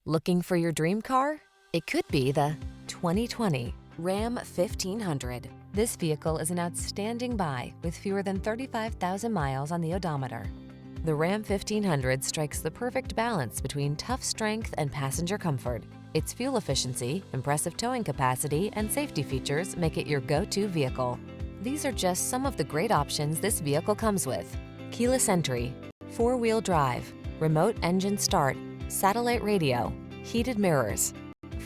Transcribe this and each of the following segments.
Looking for your dream car? It could be the 2020 Ram 1500. This vehicle is an outstanding buy with fewer than 35,000 miles on the odometer. The Ram 1500 strikes the perfect balance between tough strength and passenger comfort. Its fuel efficiency, impressive towing capacity, and safety features make it your go-to vehicle. These are just some of the great options this vehicle comes with: keyless entry, four-wheel drive, remote engine start, satellite radio, heated mirrors,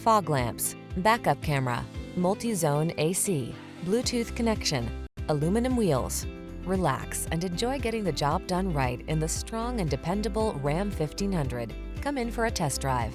fog lamps, backup camera, multi-zone AC, Bluetooth connection, aluminum wheels. Relax and enjoy getting the job done right in the strong and dependable Ram 1500. Come in for a test drive.